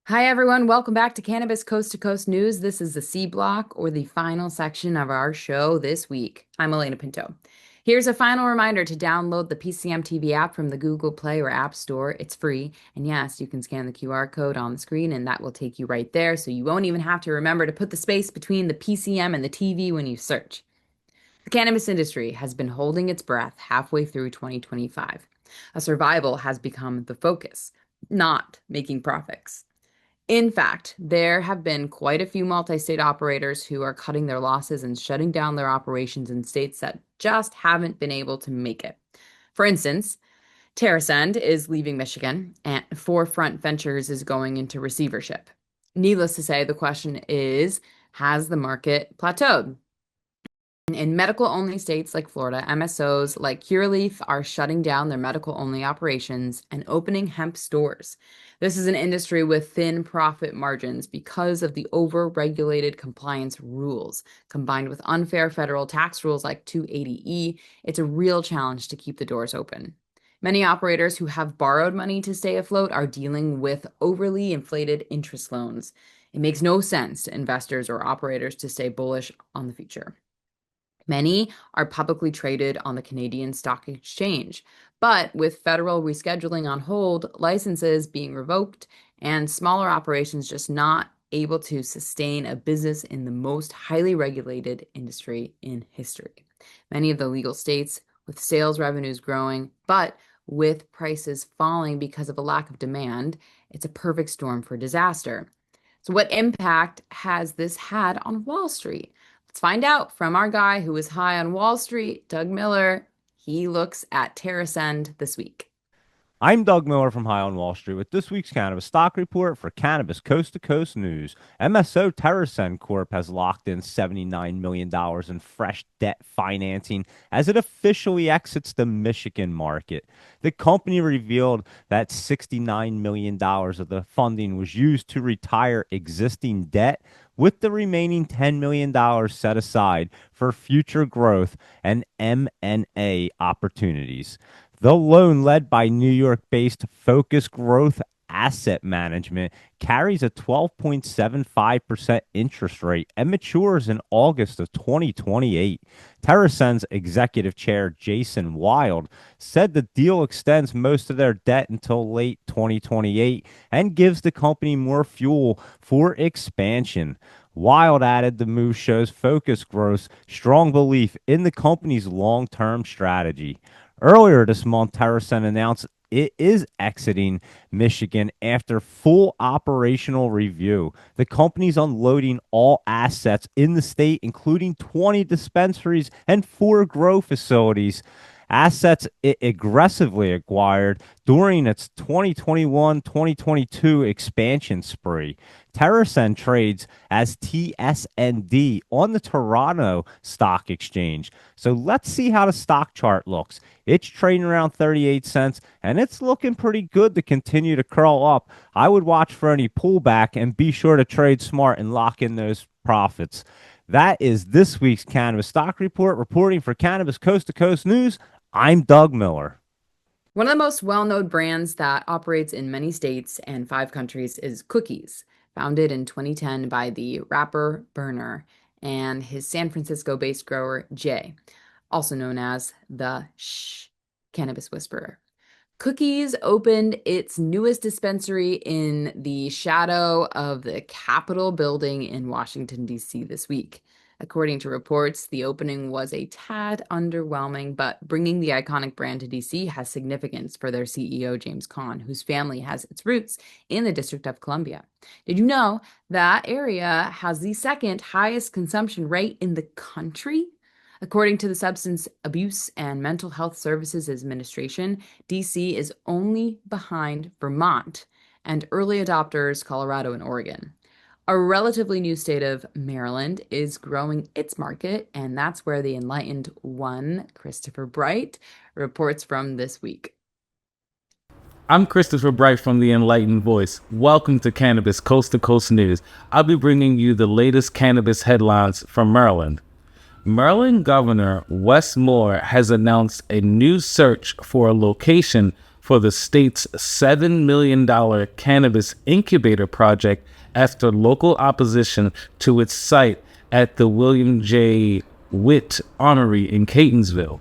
Hi, everyone. Welcome back to Cannabis Coast to Coast News. This is the C block or the final section of our show this week. I'm Alaina Pinto. Here's a final reminder to download the PCM TV app from the Google Play or App Store. It's free. And yes, you can scan the QR code on the screen and that will take you right there. So you won't even have to remember to put the space between the PCM and the TV when you search. The cannabis industry has been holding its breath halfway through 2025. A survival has become the focus, not making profits. In fact, there have been quite a few multi-state operators who are cutting their losses and shutting down their operations in states that just haven't been able to make it. For instance, Terr Ascend is leaving Michigan, and Forefront Ventures is going into receivership. Needless to say, the question is, has the market plateaued? In medical-only states like Florida, MSOs like Curaleaf are shutting down their medical-only operations and opening hemp stores. This is an industry with thin profit margins because of the over-regulated compliance rules. Combined with unfair federal tax rules like 280E, it's a real challenge to keep the doors open. Many operators who have borrowed money to stay afloat are dealing with overly inflated interest loans. It makes no sense to investors or operators to stay bullish on the future. Many are publicly traded on the Canadian Stock Exchange, but with federal rescheduling on hold, licenses being revoked, and smaller operations just not able to sustain a business in the most highly regulated industry in history. Many of the legal states with sales revenues growing, but with prices falling because of a lack of demand, it's a perfect storm for disaster. So, what impact has this had on Wall Street? Let's find out from our guy who is high on Wall Street, Doug Miller. He looks at Terr Ascend this week. I'm Doug Miller from High on Wall Street with this week's Cannabis Stock Report for Cannabis Coast to Coast News. MSO Terr Ascend Corp has locked in $79 million in fresh debt financing as it officially exits the Michigan market. The company revealed that $69 million of the funding was used to retire existing debt, with the remaining $10 million set aside for future growth and M&A opportunities. The loan, led by New York-based Focus Growth Asset Management, carries a 12.75% interest rate and matures in August of 2028. Terr Ascend's executive chair, Jason Wild, said the deal extends most of their debt until late 2028 and gives the company more fuel for expansion. Wild added the move shows Focus Growth's strong belief in the company's long-term strategy. Earlier this month, Terr Ascend announced it is exiting Michigan after full operational review. The company's unloading all assets in the state, including 20 dispensaries and 4 grow facilities, assets it aggressively acquired during its 2021-2022 expansion spree. Terr Ascend trades as TSND on the Toronto Stock Exchange. So let's see how the stock chart looks. It's trading around 38 cents, and it's looking pretty good to continue to curl up. I would watch for any pullback and be sure to trade smart and lock in those profits. That is this week's Cannabis Stock Report. Reporting for Cannabis Coast to Coast News, I'm Doug Miller. One of the most well-known brands that operates in many states and 5 countries is Cookies, founded in 2010 by the rapper Burner and his San Francisco-based grower Jay, also known as the Cannabis Whisperer. Cookies opened its newest dispensary in the shadow of the Capitol building in Washington, D.C. this week. According to reports, the opening was a tad underwhelming, but bringing the iconic brand to D.C. has significance for their CEO, James Caan, whose family has its roots in the District of Columbia. Did you know that area has the second highest consumption rate in the country? According to the Substance Abuse and Mental Health Services Administration, DC is only behind Vermont and early adopters Colorado and Oregon. A relatively new state of Maryland is growing its market, and that's where the enlightened one, Christopher Bright, reports from this week. I'm Christopher Bright from The Enlightened Voice. Welcome to Cannabis Coast to Coast News. I'll be bringing you the latest cannabis headlines from Maryland. Maryland Governor Wes Moore has announced a new search for a location for the state's $7 million cannabis incubator project after local opposition to its site at the William J. Witt Armory in Catonsville.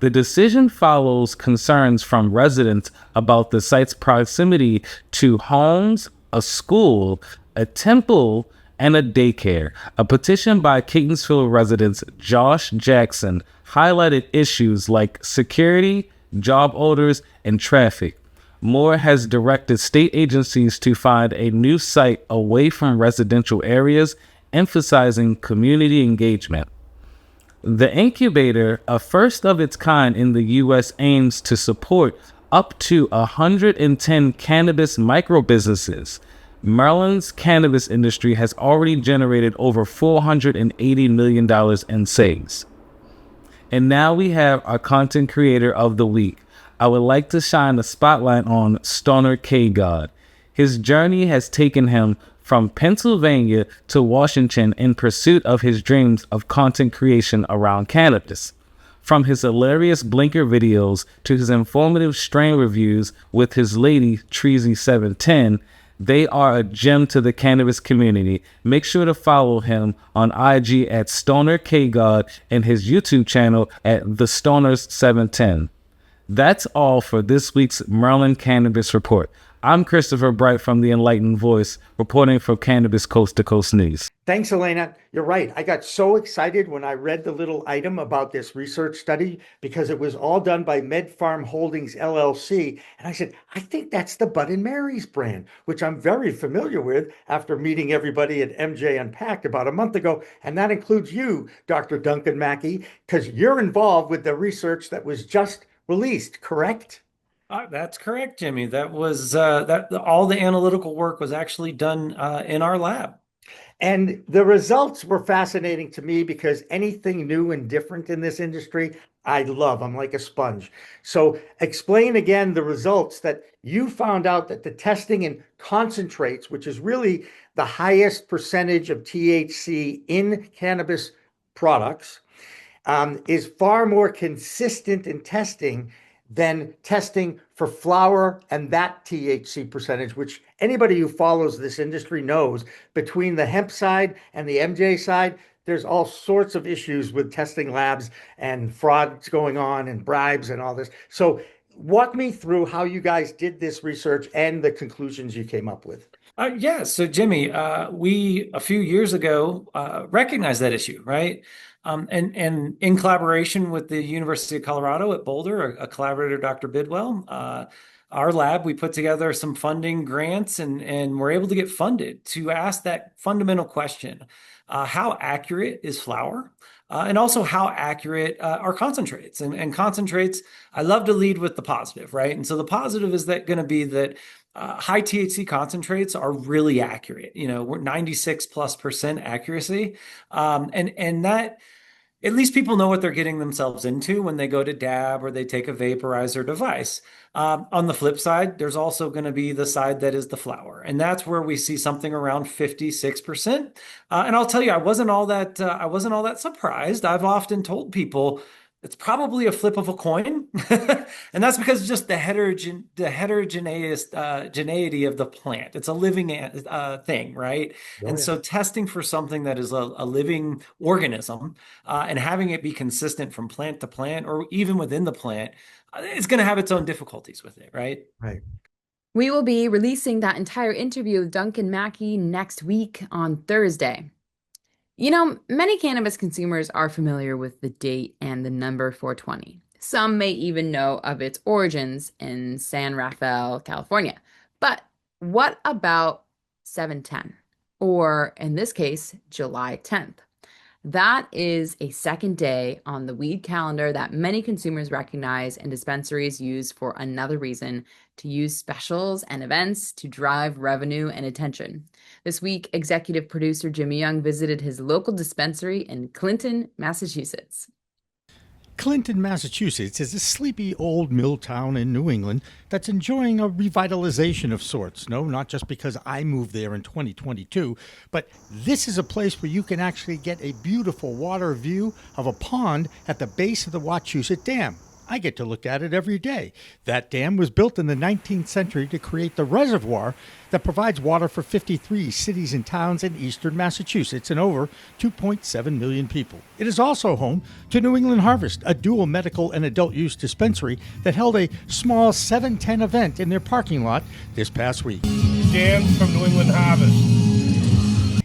The decision follows concerns from residents about the site's proximity to homes, a school, a temple, and a daycare. A petition by Catonsville residents Josh Jackson highlighted issues like security, job orders, and traffic. Moore has directed state agencies to find a new site away from residential areas, emphasizing community engagement. The incubator, a first of its kind in the U.S., aims to support up to 110 cannabis microbusinesses. Maryland's cannabis industry has already generated over $480 million in sales. And now we have our content creator of the week. I would like to shine the spotlight on Stoner K God. His journey has taken him from Pennsylvania to Washington in pursuit of his dreams of content creation around cannabis. From his hilarious blinker videos to his informative strain reviews with his lady, Treasy710, they are a gem to the cannabis community. Make sure to follow him on IG at Stoner K God and his YouTube channel at The Stoners710. That's all for this week's Maryland Cannabis Report. I'm Christopher Bright from The Enlightened Voice, reporting for Cannabis Coast to Coast News. Thanks, Alaina. You're right. I got so excited when I read the little item about this research study because it was all done by Pharm Holdings LLC. And I said, I think that's the Bud and Mary's brand, which I'm very familiar with after meeting everybody at MJ Unpacked about a month ago. And that includes you, Dr. Duncan Mackie, because you're involved with the research that was just released, correct? That's correct, Jimmy. That was all the analytical work was actually done in our lab. And the results were fascinating to me because anything new and different in this industry, I love. I'm like a sponge. So explain again the results that you found out that the testing in concentrates, which is really the highest percentage of THC in cannabis products, is far more consistent in testing than testing for flower and that THC percentage, which anybody who follows this industry knows between the hemp side and the MJ side, there's all sorts of issues with testing labs and frauds going on and bribes and all this. So walk me through how you guys did this research and the conclusions you came up with. Yeah, so Jimmy, we a few years ago recognized that issue, right? And in collaboration with the University of Colorado at Boulder, a collaborator, Dr. Bidwell, our lab, we put together some funding grants and we're able to get funded to ask that fundamental question. How accurate is flower? And also how accurate are concentrates? And concentrates, I love to lead with the positive, right? And so the positive is that going to be that high THC concentrates are really accurate. You know, we're 96+% accuracy. And that, at least people know what they're getting themselves into when they go to dab or they take a vaporizer device. On the flip side, there's also going to be the side that is the flower. And that's where we see something around 56%. And I'll tell you, I wasn't all that surprised. I've often told people it's probably a flip of a coin. And that's because of just the heterogeneity of the plant. It's a living thing, right? Oh, and yeah. so testing for something that is a living organism and having it be consistent from plant to plant or even within the plant, it's going to have its own difficulties with it, right? Right. We will be releasing that entire interview with Duncan Mackie next week on Thursday. You know, many cannabis consumers are familiar with the date and the number 420. Some may even know of its origins in San Rafael, California. But what about 710? Or in this case, July 10th? That is a second day on the weed calendar that many consumers recognize and dispensaries use for another reason, to use specials and events to drive revenue and attention. This week, executive producer Jimmy Young visited his local dispensary in Clinton, Massachusetts. Clinton, Massachusetts is a sleepy old mill town in New England that's enjoying a revitalization of sorts. No, not just because I moved there in 2022, but this is a place where you can actually get a beautiful water view of a pond at the base of the Wachusett Dam. I get to look at it every day. That dam was built in the 19th century to create the reservoir that provides water for 53 cities and towns in eastern Massachusetts and over 2.7 million people. It is also home to New England Harvest, a dual medical and adult use dispensary that held a small 710 event in their parking lot this past week. Dan from New England Harvest.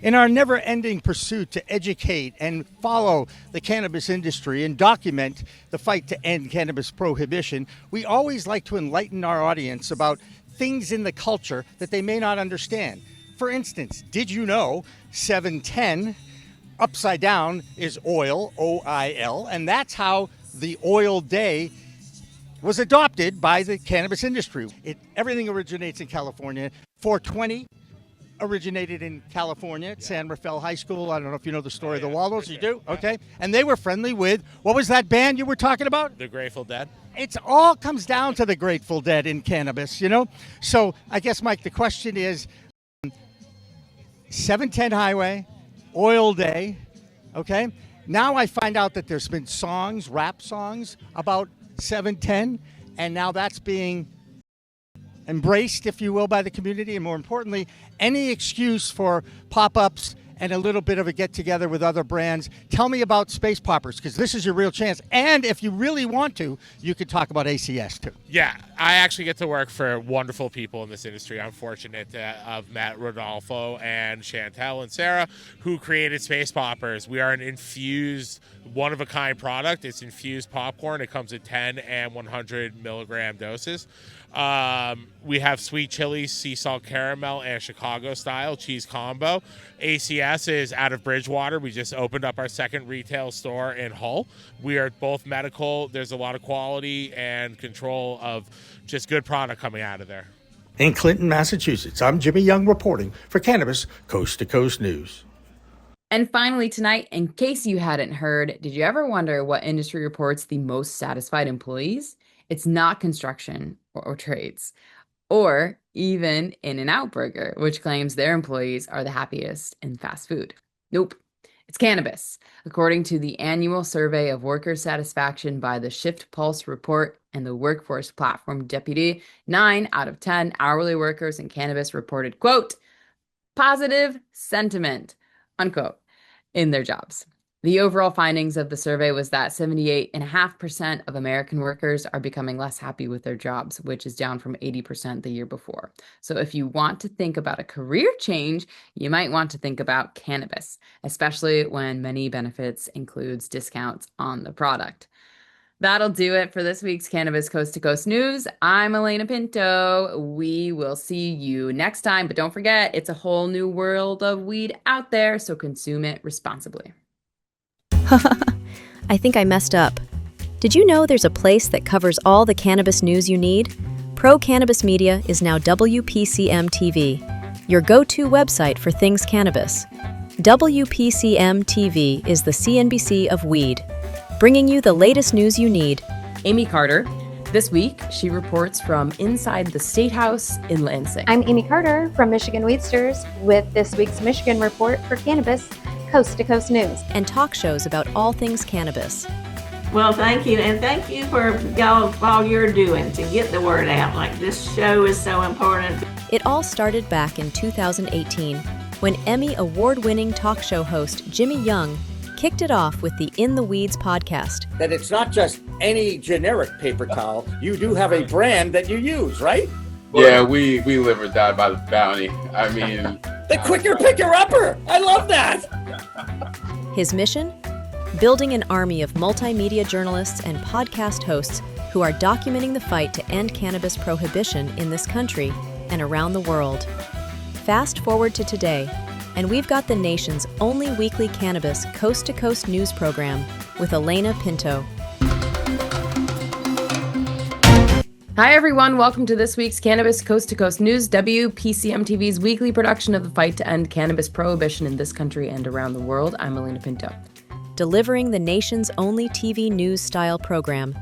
In our never-ending pursuit to educate and follow the cannabis industry and document the fight to end cannabis prohibition, we always like to enlighten our audience about things in the culture that they may not understand. For instance, did you know 710 upside down is oil, O-I-L, and that's how the oil day was adopted by the cannabis industry. Everything originates in California. 420 originated in California at San Rafael High School. I don't know if you know the story of the Wallows. You do? Okay. And they were friendly with, what was that band you were talking about? The Grateful Dead. It all comes down to the Grateful Dead in cannabis, you know? So I guess, Mike, the question is 710 Highway, Oil Day, okay? Now I find out that there's been songs, rap songs about 710, and now that's being embraced, if you will, by the community, and more importantly, any excuse for pop-ups and a little bit of a get-together with other brands. Tell me about Space Poppers, because this is your real chance. And if you really want to, you could talk about ACS, too. Yeah, I actually get to work for wonderful people in this industry. I'm fortunate to have met Rodolfo and Chantel and Sarah, who created Space Poppers. We are an infused, one-of-a-kind product. It's infused popcorn. It comes in 10 and 100 milligram doses. We have sweet chili, sea salt caramel, and Chicago style cheese combo. ACS is out of Bridgewater. We just opened up our second retail store in Hull. We are both medical. There's a lot of quality and control of just good product coming out of there. In Clinton, Massachusetts, I'm Jimmy Young reporting for Cannabis Coast to Coast News. And finally tonight, in case you hadn't heard, did you ever wonder what industry reports the most satisfied employees? It's not construction or trades, or even In-N-Out Burger, which claims their employees are the happiest in fast food. Nope, it's cannabis. According to the annual survey of worker satisfaction by the Shift Pulse report and the Workforce Platform Deputy, 9 out of 10 hourly workers in cannabis reported, quote, positive sentiment, unquote, in their jobs. The overall findings of the survey was that 78.5% of American workers are becoming less happy with their jobs, which is down from 80% the year before. So if you want to think about a career change, you might want to think about cannabis, especially when many benefits includes discounts on the product. That'll do it for this week's Cannabis Coast to Coast News. I'm Alaina Pinto. We will see you next time, but don't forget, it's a whole new world of weed out there, so consume it responsibly. I think I messed up. Did you know there's a place that covers all the cannabis news you need? Pro Cannabis Media is now WPCM TV, your go-to website for things cannabis. WPCM TV is the CNBC of weed, bringing you the latest news you need. Amy Carter. This week, she reports from inside the State House in Lansing. I'm Amy Carter from Michigan Weedsters with this week's Michigan Report for Cannabis Coast to Coast News. And talk shows about all things cannabis. Well, thank you. And thank you for all you're doing to get the word out. Like, this show is so important. It all started back in 2018 when Emmy award-winning talk show host Jimmy Young kicked it off with the In the Weeds podcast. That it's not just any generic paper towel. You do have a brand that you use, right? Yeah, we live or die by the bounty. I mean... the quicker picker-upper! I love that! His mission? Building an army of multimedia journalists and podcast hosts who are documenting the fight to end cannabis prohibition in this country and around the world. Fast forward to today, and we've got the nation's only weekly cannabis coast-to-coast news program with Alaina Pinto. Hi, everyone. Welcome to this week's Cannabis Coast to Coast News, WPCM TV's weekly production of the fight to end cannabis prohibition in this country and around the world. I'm Alaina Pinto. Delivering the nation's only TV news-style program.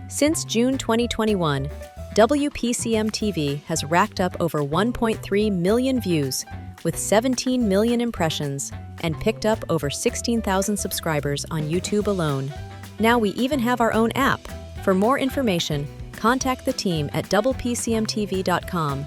Since June 2021, WPCM TV has racked up over 1.3 million views with 17 million impressions and picked up over 16,000 subscribers on YouTube alone. Now we even have our own app, For more information, contact the team at doublepcmtv.com